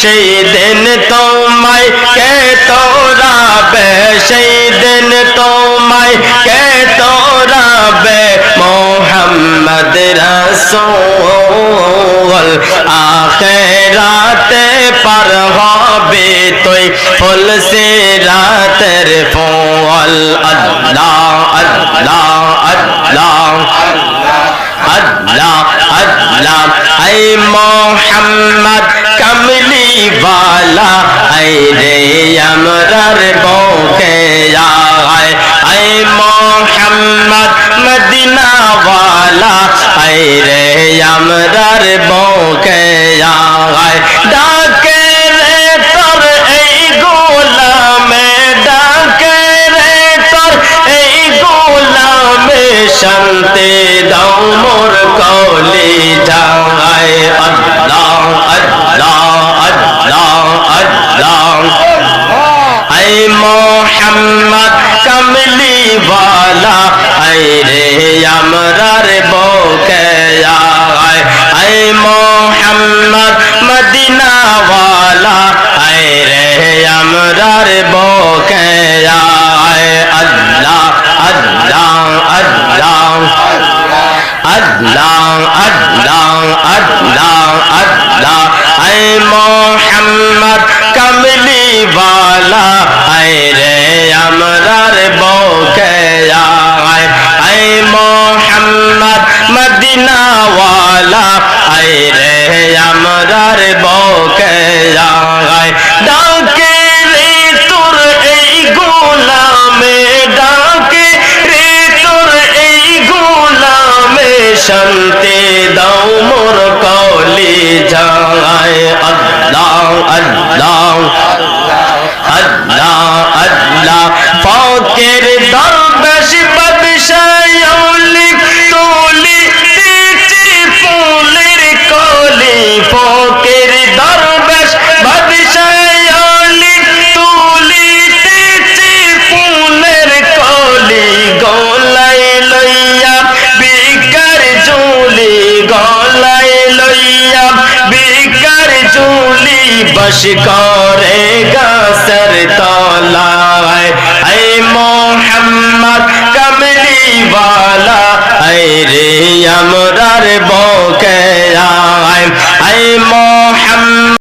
সেই দিন তোমায় কে তোরাবে সেই দিন তোমায় কে তোরাবে মোহাম্মদ রাসূল আখিরাতে পার হবে তুই ফুল সিরাতের ফুল আল্লাহ আল্লাহ আল্লাহ আল্লাহ আল্লাহ আই মোহাম্মদ কমলি वाला আই রে আমরার বুকে আয় আই মোহাম্মদ মদিনা वाला আই রে আমরার বুকে আয় ডাকে রে তোর এই গোলামে ডাকে রে তোর এই গোলামে শান্তি দাও মোর কলি যায় আল্লাহ আল্লাহ আল্লাহ আল্লাহ আই মোহাম্মদ কমলি वाला আই রে আমরার বুকে আয় আই মোহাম্মদ মদিনা वाला আই রে আমরার বুকে আয় আল্লাহ আল্লাহ আল্লাহ আল্লাহ আল্লাহ আল্লাহ আল্লাহ আই মোহাম্মদ কমলি वाला আই রে আমরার বুকে আয় আই মোহাম্মদ মদিনা वाला আই রে আমরার বুকে আয় ডাকে রে তোর এই গোলামে ডাকে রে তোর এই গোলামে শান্তি দাও মোর কলি যায় আল্লাহ আল্লাহ আল্লাহ আল্লাহ ফকির দরবেশ বাদশাহ আউলি তোলি দিছি ফুলের কলি ফকির দরবেশ বাদশাহ আউলি তোলি দিছি ফুলের কলি গলায় লইয়া বিকার ঝুলি গলায় লইয়া বিকার ঝুলি বশ করে গাছের তলায় আই মোহাম্মদ কমলি वाला আই রে আমরার বুকে আয় আই